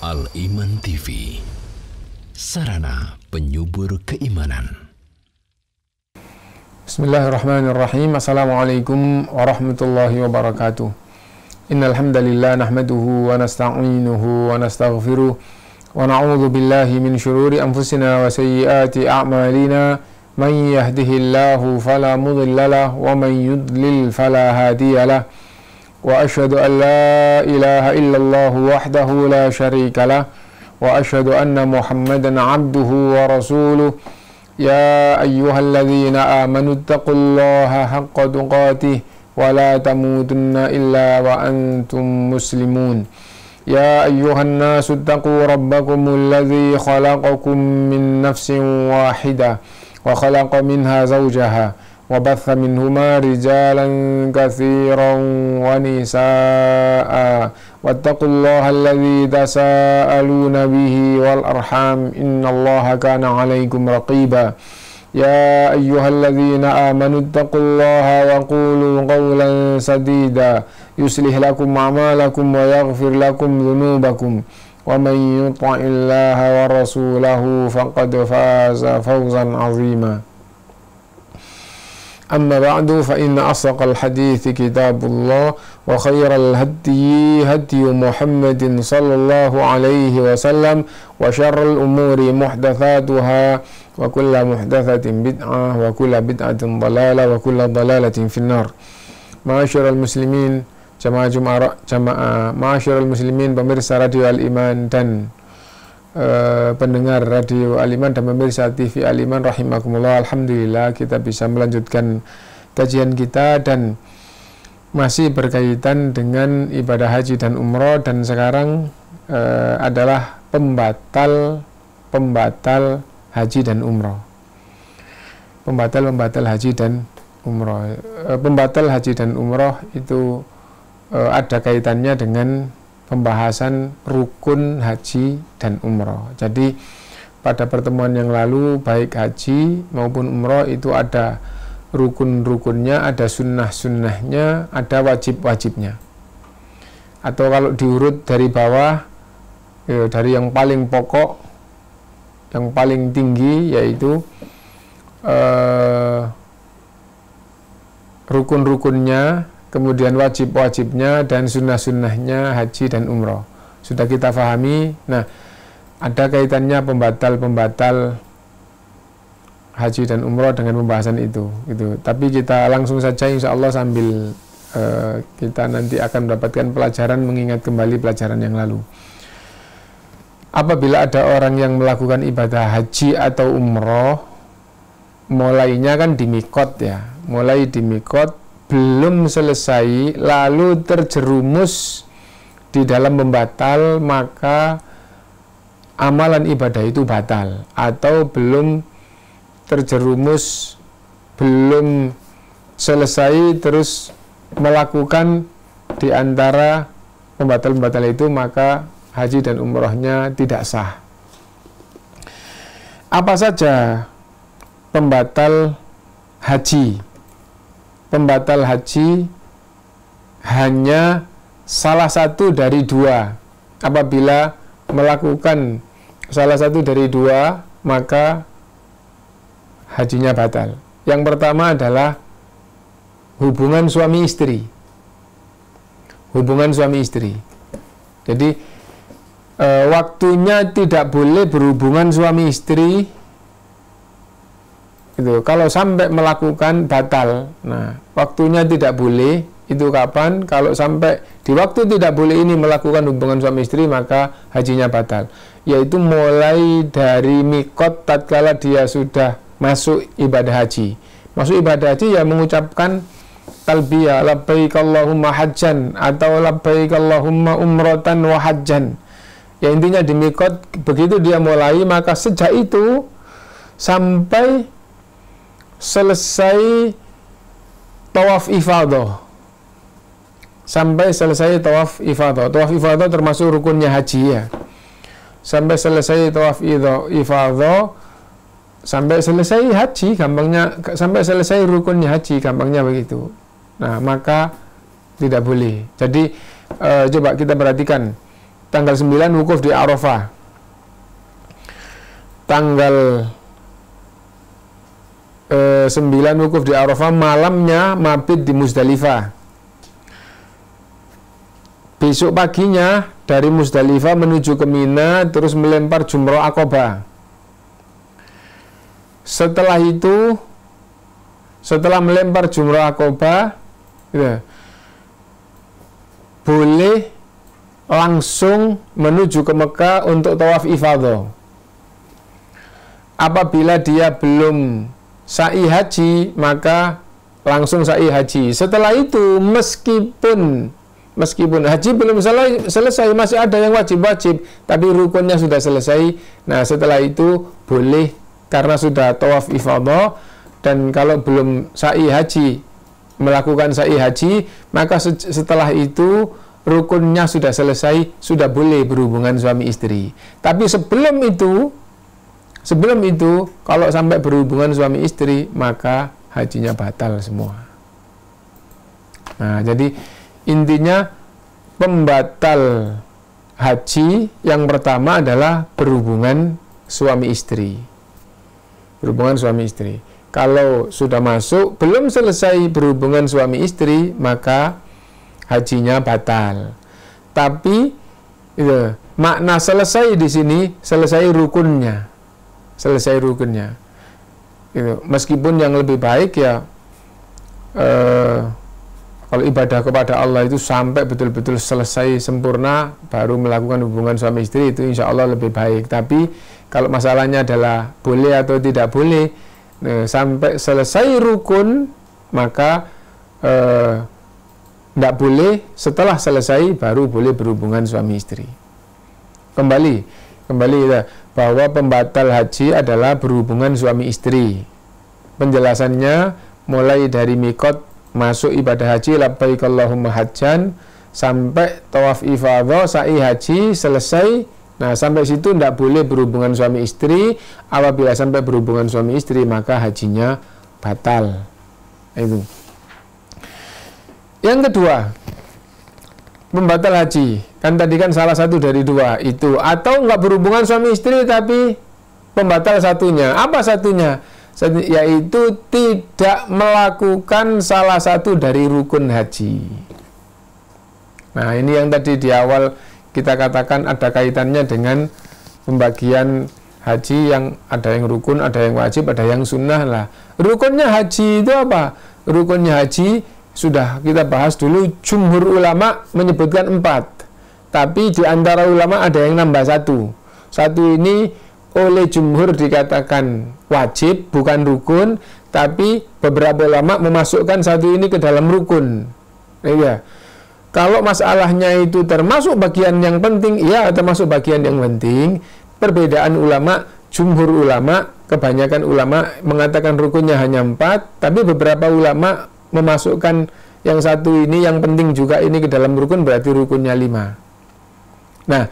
Al-Iman TV, sarana penyubur keimanan. Bismillahirrahmanirrahim. Assalamualaikum warahmatullahi wabarakatuh. Innal hamdalillah nahmaduhu wa nasta'inuhu wa nastaghfiruh wa na'udzu billahi min shururi anfusina wa sayyiati a'malina. Man yahdihillahu fala mudilla lahu wa man yudlil fala hadiya lahu. Wa asyhadu an la ilaha illallah wahdahu la syarika lah wa asyhadu anna Muhammadan abduhu wa rasuluh. Ya ayyuhalladzina amanu taqullaha haqqa tuqatih wa la tamutunna illa wa antum muslimun. Ya ayyuhan nasu taqu rabbakumul ladzi khalaqakum min nafsin wahidah wa khalaqa minha zawjaha wa batha minhuma rijalan katsiran wa nisaa wattaqullaha alladzi tasaaluna bihi wal arham innallaha kana 'alaikum raqiba. Ya ayyuhalladzina amanu taqullaha wa qulu qawlan sadida yuslih lakum a'malakum wa yaghfir lakum dhunubakum wa man yuti'illaha wa rasulahu faqad faza fawzan 'azima. Amma ba'du, fa inna asdaqal hadithi kitabullah wa khairal hadyi hadyu Muhammadin sallallahu alaihi wasallam wa syarrul umuri muhdatsatuha wa kullu muhdatsatin bid'ah wa kullu bid'atin dhalalah wa kullu dhalalatin finnar. Ma'asyiral muslimin, ma'asyiral muslimin, pemirsa Radio Al-Iman dan pendengar Radio Al-Iman dan pemirsa TV Al-Iman rahimakumullah. Alhamdulillah kita bisa melanjutkan kajian kita dan masih berkaitan dengan ibadah haji dan umroh, dan sekarang adalah pembatal haji dan umroh. Pembatal haji dan umroh. Pembatal haji dan umroh itu ada kaitannya dengan pembahasan rukun haji dan umroh. Jadi pada pertemuan yang lalu baik haji maupun umroh itu ada rukun-rukunnya, ada sunnah-sunnahnya, ada wajib-wajibnya. Atau kalau diurut dari bawah, dari yang paling pokok, yang paling tinggi, yaitu rukun-rukunnya, kemudian wajib-wajibnya, dan sunnah-sunnahnya haji dan umroh. Sudah kita pahami. Nah, ada kaitannya pembatal haji dan umroh dengan pembahasan itu gitu. Tapi kita langsung saja insya Allah sambil kita nanti akan mendapatkan pelajaran, mengingat kembali pelajaran yang lalu. Apabila ada orang yang melakukan ibadah haji atau umroh, mulainya kan di mikot ya, mulai di mikot, belum selesai lalu terjerumus di dalam pembatal, maka amalan ibadah itu batal. Atau belum terjerumus, belum selesai terus melakukan di antara pembatal-pembatal itu, maka haji dan umrohnya tidak sah. Apa saja pembatal haji? Pembatal haji hanya salah satu dari dua. Apabila melakukan salah satu dari dua, maka hajinya batal. Yang pertama adalah hubungan suami istri. Hubungan suami istri. Jadi waktunya tidak boleh berhubungan suami istri. Itu kalau sampai melakukan batal. Nah, waktunya tidak boleh. Itu kapan? Kalau sampai di waktu tidak boleh ini melakukan hubungan suami istri, maka hajinya batal. Yaitu mulai dari mikot tatkala dia sudah masuk ibadah haji. Masuk ibadah haji ya mengucapkan talbiyah, labbaik Allahumma hajjan atau labbaik Allahumma umratan wa hajjan. Ya intinya di mikot, begitu dia mulai, maka sejak itu sampai selesai tawaf ifadah, sampai selesai tawaf ifadah. Tawaf ifadah termasuk rukunnya haji ya. Sampai selesai tawaf ifadah, sampai selesai haji, gampangnya, sampai selesai rukunnya haji, gampangnya begitu. Nah, maka tidak boleh. Jadi coba kita perhatikan tanggal 9 wukuf di Arafah. Tanggal 9 wukuf di Arafah, malamnya mabit di Muzdalifah. Besok paginya dari Muzdalifah menuju ke Mina, terus melempar jumroh Aqabah. Setelah itu, setelah melempar jumroh Aqabah, ya, boleh langsung menuju ke Mekah untuk tawaf ifadah. Apabila dia belum sa'i haji, maka langsung sa'i haji. Setelah itu, meskipun haji belum selesai, masih ada yang wajib-wajib, tapi rukunnya sudah selesai. Nah, setelah itu boleh, karena sudah tawaf ifadah, dan kalau belum sa'i haji, melakukan sa'i haji, maka setelah itu rukunnya sudah selesai, sudah boleh berhubungan suami istri. Tapi sebelum itu kalau sampai berhubungan suami istri, maka hajinya batal semua. Nah, jadi intinya pembatal haji yang pertama adalah berhubungan suami istri. Berhubungan suami istri. Kalau sudah masuk, belum selesai berhubungan suami istri, maka hajinya batal. Tapi makna selesai di sini, selesai rukunnya. Selesai rukunnya. Meskipun yang lebih baik ya, kalau ibadah kepada Allah itu sampai betul-betul selesai sempurna baru melakukan hubungan suami istri, itu insya Allah lebih baik. Tapi kalau masalahnya adalah boleh atau tidak boleh, sampai selesai rukun, maka tidak boleh, setelah selesai baru boleh berhubungan suami istri. Kembali ya, bahwa pembatal haji adalah berhubungan suami istri. Penjelasannya mulai dari mikot masuk ibadah haji labbaik Allahumma hajjan sampai tawaf ifadah, sa'i haji selesai. Nah, sampai situ tidak boleh berhubungan suami istri. Apabila sampai berhubungan suami istri, maka hajinya batal. Itu. Yang kedua, pembatal haji. Kan tadi kan salah satu dari dua itu. Atau nggak berhubungan suami istri tapi pembatal satunya. Apa satunya? Yaitu tidak melakukan salah satu dari rukun haji. Nah, ini yang tadi di awal kita katakan ada kaitannya dengan pembagian haji, yang ada yang rukun, ada yang wajib, ada yang sunnah lah. Rukunnya haji itu apa? Rukunnya haji sudah kita bahas dulu, jumhur ulama menyebutkan 4. Tapi di antara ulama ada yang nambah 1. Satu ini oleh jumhur dikatakan wajib, bukan rukun, tapi beberapa ulama memasukkan satu ini ke dalam rukun. Ya. Kalau masalahnya itu termasuk bagian yang penting, ya termasuk bagian yang penting. Perbedaan ulama, jumhur ulama, kebanyakan ulama mengatakan rukunnya hanya 4, tapi beberapa ulama memasukkan yang satu ini, yang penting juga ini ke dalam rukun, berarti rukunnya 5. Nah,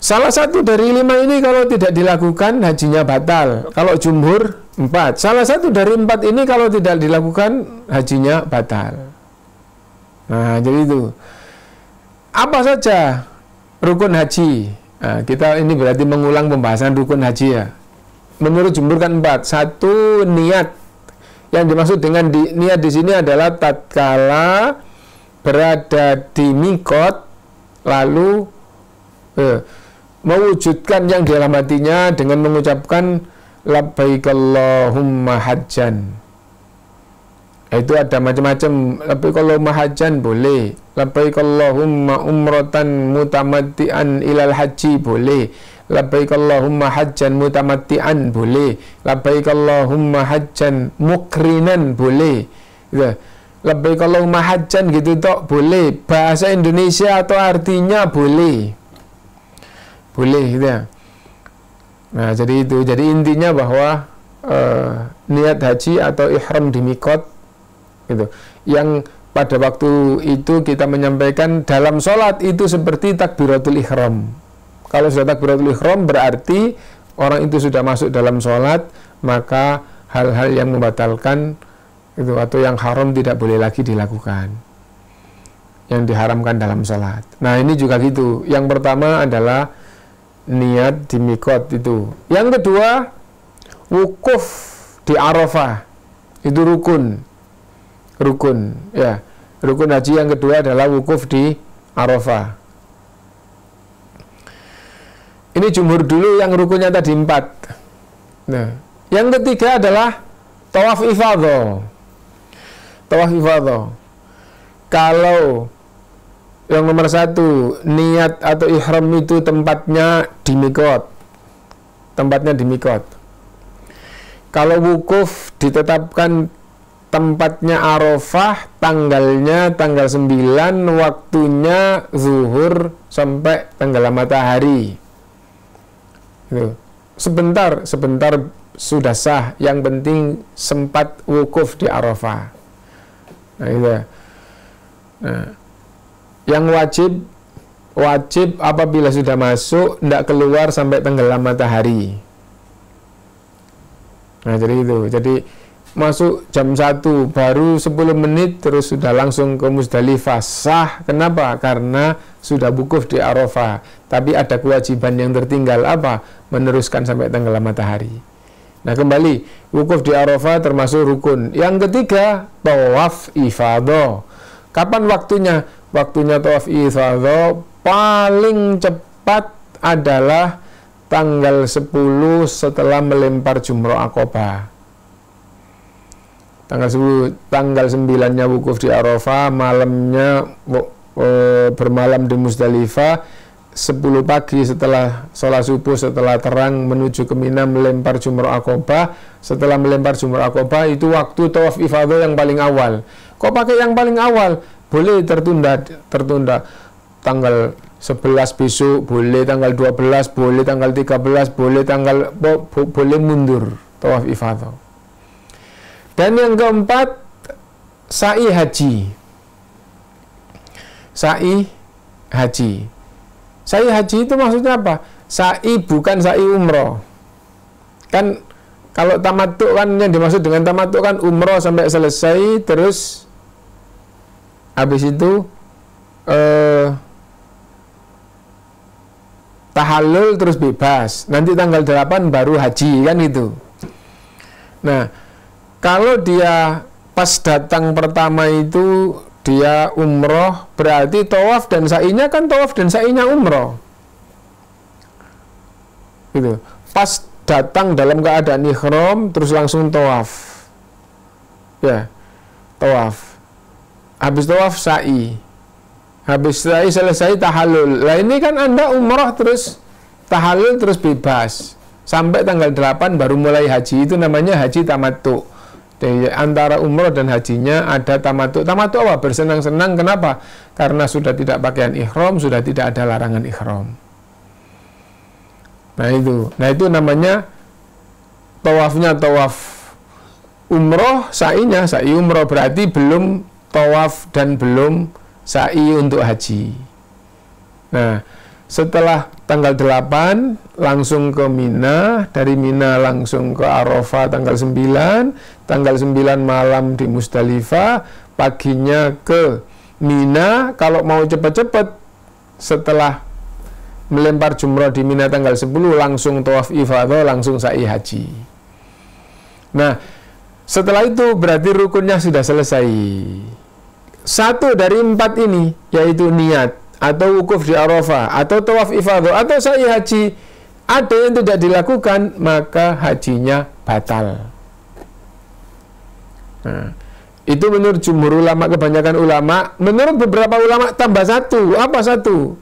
salah satu dari 5 ini kalau tidak dilakukan, hajinya batal. Kalau jumhur 4. Salah satu dari 4 ini kalau tidak dilakukan, hajinya batal. Nah, jadi itu. Apa saja rukun haji? Nah, kita ini berarti mengulang pembahasan rukun haji ya. Menurut jumhur kan 4. 1, niat. Yang dimaksud dengan niat di sini adalah tatkala berada di mikot, lalu mewujudkan yang di dalam hatinya dengan mengucapkan labbaik Allahumma hajjan. Itu ada macam-macam. Labbaik Allahumma hajjan boleh, labbaik Allahumma umratan mutamatti'an ilal haji boleh, labbaik Allahumma hajjan mutamatti'an boleh, labbaik Allahumma hajjan mukrinan boleh. Labbaik Allahumma hajjan gitu tok boleh. Bahasa Indonesia atau artinya boleh. Boleh gitu ya. Nah, jadi itu. Jadi intinya bahwa niat haji atau ihram di mikot gitu. Yang pada waktu itu kita menyampaikan dalam sholat itu seperti takbiratul ihram. Kalau sudah takbiratul ihram berarti orang itu sudah masuk dalam sholat, maka hal-hal yang membatalkan itu atau yang haram tidak boleh lagi dilakukan. yang diharamkan dalam sholat. Nah ini juga gitu. Yang pertama adalah niat di mikot itu. Yang kedua, wukuf di Arafah. Itu rukun ya. Rukun haji yang kedua adalah wukuf di Arafah. Ini jumhur dulu yang rukunnya tadi 4. Nah, yang ketiga adalah tawaf ifadah. Tawaf ifadah. Kalau yang nomor 1, niat atau ihram itu tempatnya di mikot. Tempatnya di mikot. Kalau wukuf ditetapkan tempatnya Arafah, tanggalnya tanggal 9, waktunya zuhur sampai tenggelam matahari. Gitu. Sebentar sudah sah, yang penting sempat wukuf di Arafah. Nah, itu. Nah, yang wajib apabila sudah masuk tidak keluar sampai tenggelam matahari. Nah, jadi itu. Jadi masuk jam 1 baru 10 menit terus sudah langsung ke Musdalifah, sah. Kenapa? Karena sudah wukuf di Arafah. Tapi ada kewajiban yang tertinggal, apa? Meneruskan sampai tenggelam matahari. Nah, kembali, wukuf di Arafah termasuk rukun. Yang ketiga, tawaf ifadah. Kapan waktunya? Waktunya tawaf ifadah paling cepat adalah tanggal 10 setelah melempar jumrah Aqabah. Tanggal 9-nya wukuf di Arafah, malamnya bermalam di Musdalifah, 10 pagi setelah sholat subuh, setelah terang menuju ke Mina, melempar jumrah Aqabah. Setelah melempar jumrah Aqabah, itu waktu tawaf ifadah yang paling awal. Kok pakai yang paling awal? Boleh tertunda tanggal 11 besok, boleh tanggal 12, boleh tanggal 13, boleh mundur tawaf ifadah. Dan yang keempat, sa'i haji. Sa'i haji. Sa'i haji itu maksudnya apa? Sa'i bukan sa'i umroh. Kan kalau tamattu kan, yang dimaksud dengan tamattu kan umroh sampai selesai, terus habis itu tahallul terus bebas. Nanti tanggal 8 baru haji, kan itu. Nah, kalau dia pas datang pertama itu dia umroh, berarti tawaf dan sa'inya kan tawaf dan sa'inya umroh. Gitu. Pas datang dalam keadaan ihram terus langsung tawaf. Ya, tawaf. Habis tawaf sa'i. Habis sa'i selesai tahallul. Lah ini kan Anda umroh terus tahallul terus bebas. Sampai tanggal 8 baru mulai haji, itu namanya haji tamattu. Jadi antara umroh dan hajinya ada tamattu. Tamattu apa? Bersenang-senang. Kenapa? Karena sudah tidak pakaian ihram, sudah tidak ada larangan ihram. Nah itu namanya tawafnya tawaf umroh, sa'inya sa'i umroh, berarti belum tawaf dan belum sa'i untuk haji. Nah, setelah tanggal 8 langsung ke Mina, dari Mina langsung ke Arafah tanggal 9, tanggal 9 malam di Musdalifah, paginya ke Mina. Kalau mau cepat-cepat, setelah melempar jumrah di Mina tanggal 10 langsung tawaf ifadah, langsung sa'i haji. Nah, setelah itu berarti rukunnya sudah selesai. 1 dari 4 ini, yaitu niat atau wukuf di Arafah atau tawaf ifadah atau sa'i haji, ada yang tidak dilakukan, maka hajinya batal. Nah, itu menurut jumhur ulama, kebanyakan ulama. Menurut beberapa ulama tambah 1. Apa 1?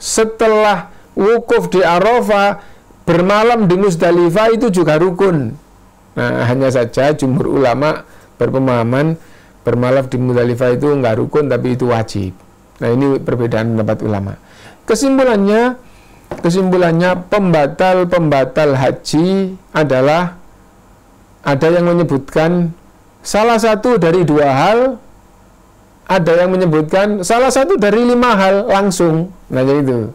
Setelah wukuf di Arafah, bermalam di Musdalifah itu juga rukun. Nah, hanya saja jumhur ulama berpemahaman bermalam di Musdalifah itu enggak rukun, tapi itu wajib. Nah, ini perbedaan pendapat ulama. Kesimpulannya pembatal haji adalah ada yang menyebutkan salah satu dari 2 hal, ada yang menyebutkan salah satu dari 5 hal langsung. Nah, jadi itu.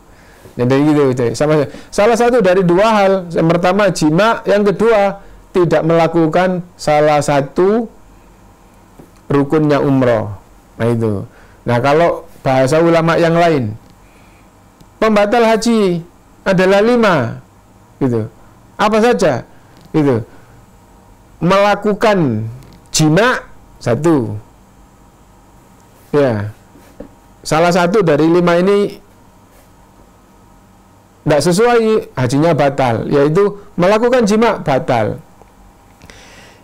Jadi gitu. Salah satu dari 2 hal. Yang pertama jima, yang kedua tidak melakukan salah satu rukunnya umroh. Nah, itu. Nah, kalau bahasa ulama yang lain, pembatal haji adalah 5, gitu. Apa saja, gitu. Melakukan jima 1, ya. Salah satu dari 5 ini tidak sesuai, hajinya batal, yaitu melakukan jima batal.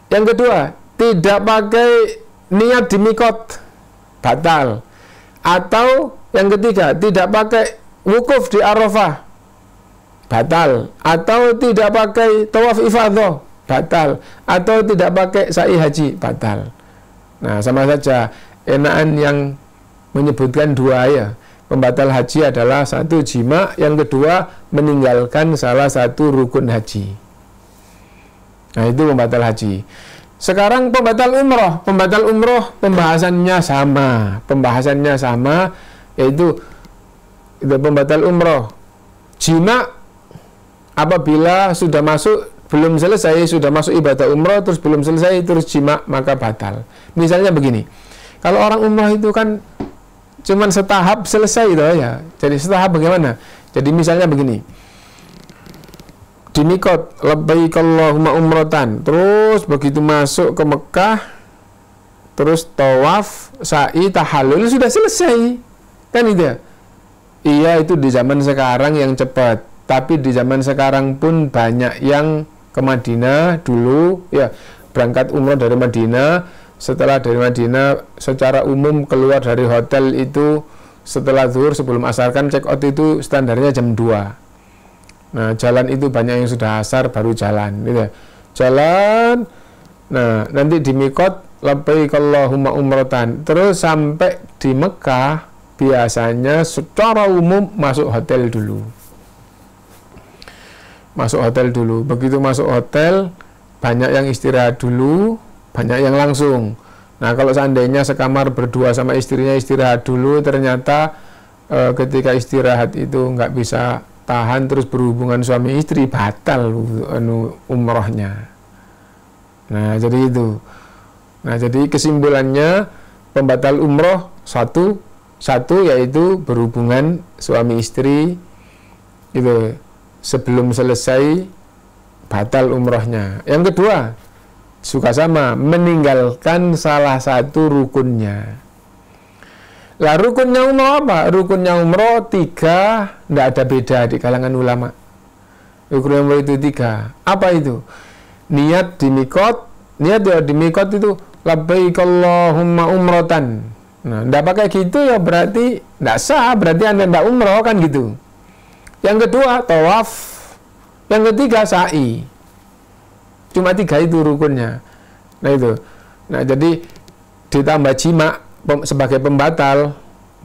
Yang kedua, tidak pakai niat di mikot, batal. Atau yang ketiga, tidak pakai wukuf di Arafah, batal. Atau tidak pakai tawaf ifadah, batal. Atau tidak pakai sa'i haji, batal. Nah, sama saja, enakan yang menyebutkan 2 ya. Pembatal haji adalah 1 jima, yang kedua meninggalkan salah satu rukun haji. Nah, itu pembatal haji. Sekarang pembatal umroh. Pembatal umroh pembahasannya sama, yaitu itu pembatal umroh. Jima apabila sudah masuk, belum selesai, sudah masuk ibadah umroh terus belum selesai, terus jima, maka batal. Misalnya begini, kalau orang umroh itu kan cuman setahap selesai itu ya. Jadi setahap bagaimana? Jadi misalnya begini, di mikot, labbaik Allahumma umrotan, terus begitu masuk ke Mekah, terus tawaf, sa'i, tahallul, sudah selesai, kan itu ya? Iya, itu di zaman sekarang yang cepat, tapi di zaman sekarang pun banyak yang ke Madinah dulu, ya, berangkat umroh dari Madinah. Setelah dari Madinah secara umum keluar dari hotel itu setelah zuhur, sebelum asar, kan check out itu standarnya jam 2. Nah, jalan itu banyak yang sudah asar baru jalan, gitu ya. Jalan, nah nanti di mikot, labbaik Allahumma umrotan, terus sampai di Mekah biasanya secara umum masuk hotel dulu. Begitu masuk hotel, banyak yang istirahat dulu, banyak yang langsung. Nah, kalau seandainya sekamar berdua sama istrinya istirahat dulu, ternyata ketika istirahat itu nggak bisa tahan, terus berhubungan suami istri, batal umrohnya. Nah, jadi itu. Nah, jadi kesimpulannya pembatal umroh satu yaitu berhubungan suami istri itu sebelum selesai, batal umrohnya. Yang kedua, suka sama, meninggalkan salah satu rukunnya. Lah, rukunnya umroh apa? Rukunnya umroh 3, tidak ada beda di kalangan ulama. Rukunnya umroh itu 3. Apa itu? Niat di mikot. Niat di mikot itu labbaik Allahumma umrotan. Nah, tidak pakai gitu ya berarti tidak sah, berarti Anda tidak umroh, kan gitu. Yang kedua, tawaf. Yang ketiga, sa'i. Cuma 3 itu rukunnya. Nah, itu. Nah, jadi ditambah jima sebagai pembatal,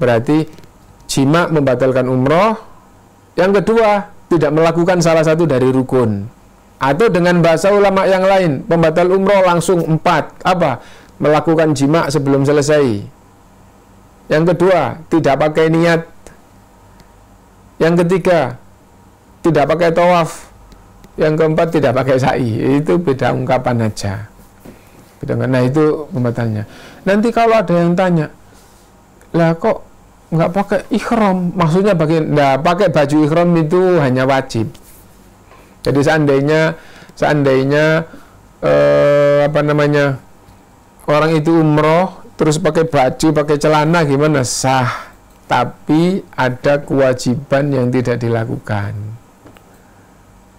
berarti jima membatalkan umroh. Yang kedua, tidak melakukan salah satu dari rukun. Atau dengan bahasa ulama yang lain, pembatal umroh langsung 4. Apa? Melakukan jima sebelum selesai. Yang kedua, tidak pakai niat. Yang ketiga, tidak pakai tawaf. Yang keempat, tidak pakai sa'i. Itu beda ungkapan aja. Nah, itu pembatalnya. Nanti kalau ada yang tanya, lah kok nggak pakai ihram? Maksudnya pakai baju ihram itu hanya wajib. Jadi seandainya orang itu umroh terus pakai baju, pakai celana, gimana? Sah. Tapi ada kewajiban yang tidak dilakukan.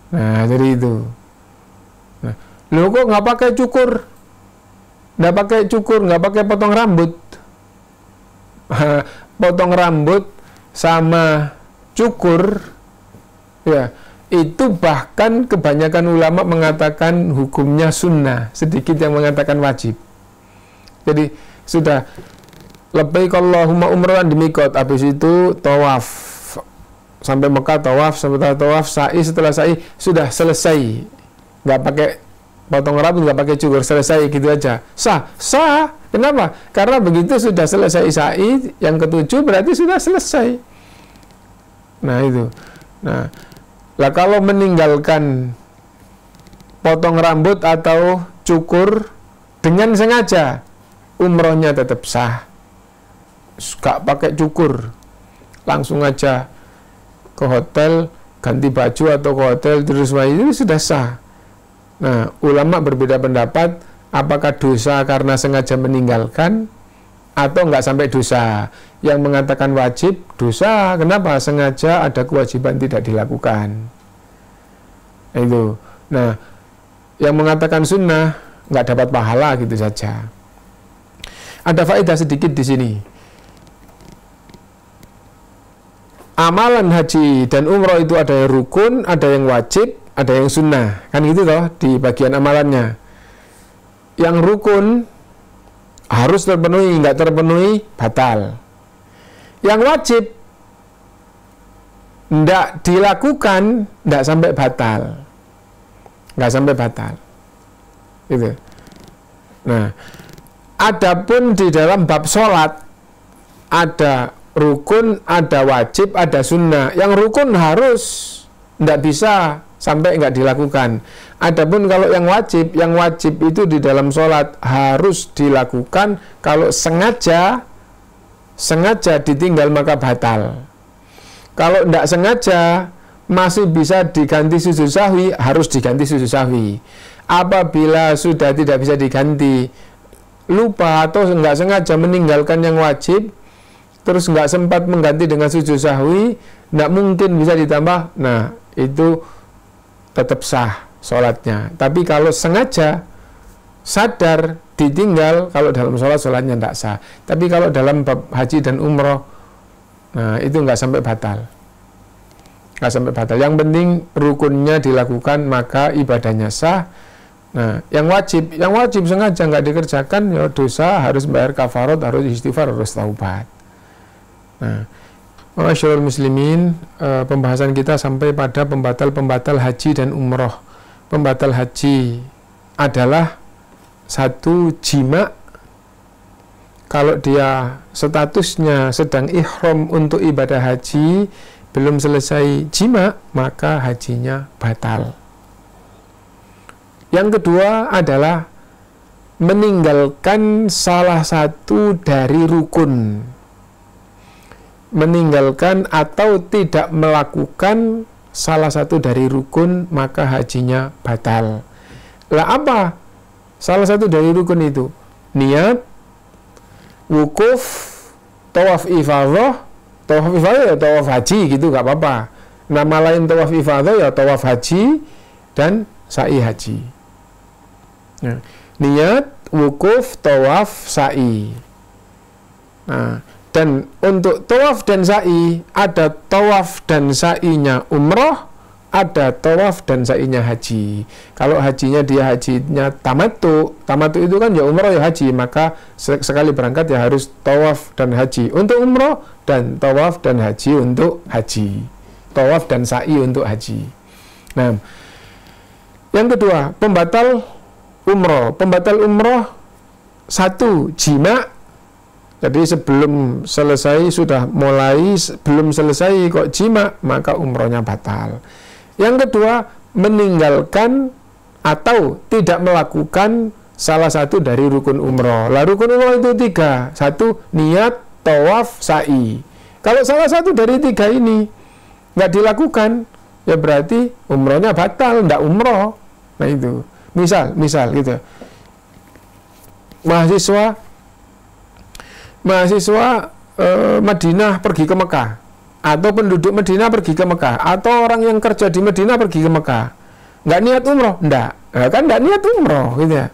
Nah, jadi itu. Nah, lo kok nggak pakai cukur? Nggak pakai cukur, nggak pakai potong rambut. Potong rambut sama cukur, ya, itu bahkan kebanyakan ulama mengatakan hukumnya sunnah, sedikit yang mengatakan wajib. Jadi sudah labbaik Allahumma umroh di mikot, habis itu tawaf. Sampai Mekah tawaf, setelah tawaf sa'i, setelah sa'i sudah selesai, nggak pakai potong rambut, nggak pakai cukur, selesai gitu aja, sah. Kenapa? Karena begitu sudah selesai sa'i yang ke-7 berarti sudah selesai. Nah, itu. Nah, lah kalau meninggalkan potong rambut atau cukur dengan sengaja, umrohnya tetap sah. gak pakai cukur, langsung aja ke hotel, ganti baju atau ke hotel terus itu sudah sah. Nah, ulama berbeda pendapat apakah dosa karena sengaja meninggalkan atau nggak sampai dosa. Yang mengatakan wajib dosa, kenapa? Sengaja ada kewajiban tidak dilakukan. Itu. Nah, yang mengatakan sunnah nggak dapat pahala gitu saja. Ada faedah sedikit di sini. Amalan haji dan umroh itu ada yang rukun, ada yang wajib, ada yang sunnah. Kan gitu toh di bagian amalannya. Yang rukun harus terpenuhi, nggak terpenuhi batal. Yang wajib nggak dilakukan, nggak sampai batal. Nggak sampai batal. Gitu. Nah, adapun di dalam bab sholat ada rukun, ada wajib, ada sunnah. Yang rukun harus, nggak bisa sampai nggak dilakukan. Adapun kalau yang wajib itu di dalam sholat harus dilakukan. Kalau sengaja ditinggal maka batal. Kalau nggak sengaja masih bisa diganti sujud sahwi, harus diganti sujud sahwi. Apabila sudah tidak bisa diganti, lupa atau nggak sengaja meninggalkan yang wajib, terus nggak sempat mengganti dengan sujud sahwi, nggak mungkin bisa ditambah. Nah, itu tetap sah sholatnya. Tapi kalau sengaja sadar ditinggal, kalau dalam sholatnya nggak sah. Tapi kalau dalam bab haji dan umroh, nah itu nggak sampai batal. Nggak sampai batal. Yang penting rukunnya dilakukan maka ibadahnya sah. Nah, yang wajib sengaja nggak dikerjakan, ya dosa, harus bayar kafarat, harus istighfar, harus taubat. Nah, masyaallah muslimin, pembahasan kita sampai pada pembatal haji dan umroh. Pembatal haji adalah satu jima. Kalau dia statusnya sedang ihram untuk ibadah haji, belum selesai jima, maka hajinya batal. Yang kedua adalah meninggalkan salah satu dari rukun. Meninggalkan atau tidak melakukan salah satu dari rukun, maka hajinya batal. Lah apa salah satu dari rukun itu? Niat, wukuf, tawaf ifadah. Tawaf ifadah ya tawaf haji gitu, gak apa-apa. Nama lain tawaf ifadah ya tawaf haji dan sa'i haji. Nah, niat, wukuf, tawaf, sa'i. Nah, dan untuk tawaf dan sa'i, ada tawaf dan sa'inya umroh, ada tawaf dan sa'inya haji. Kalau hajinya tamattu itu kan ya umroh ya haji, maka sekali berangkat ya harus tawaf dan haji untuk umroh, dan tawaf dan haji untuk haji. Tawaf dan sa'i untuk haji. Nah, yang kedua, pembatal umroh satu, jima. Jadi sebelum selesai belum selesai kok jima, maka umrohnya batal. Yang kedua, meninggalkan atau tidak melakukan salah satu dari rukun umroh. Lah rukun umroh itu 3. 1, niat, tawaf, sa'i. Kalau salah satu dari 3 ini nggak dilakukan, ya berarti umrohnya batal, nggak umroh. Nah itu. Misal gitu. Mahasiswa Madinah pergi ke Mekah, atau penduduk Madinah pergi ke Mekah, atau orang yang kerja di Madinah pergi ke Mekah, nggak niat umroh, kan nggak niat umroh gitu ya.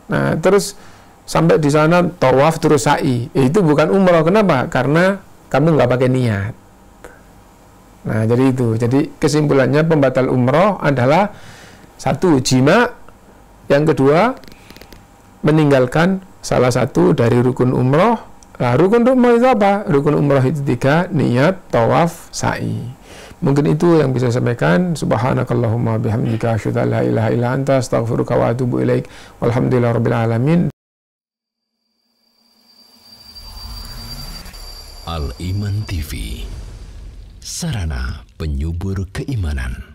Nah terus sampai di sana tawaf terus sa'i, itu bukan umroh. Kenapa? Karena kamu nggak pakai niat. Nah jadi itu. Jadi kesimpulannya pembatal umroh adalah 1, jima. Yang kedua, meninggalkan salah satu dari rukun umroh. Nah, rukun umroh itu apa? Rukun umroh itu 3, niat, tawaf, sa'i. Mungkin itu yang bisa saya sampaikan. Subhanakallahumma bihamdika asyhadu an la ilaha illa anta astaghfiruka wa atubu ilaik. Walhamdulillahirabbil alamin. Al Iman TV, sarana penyubur keimanan.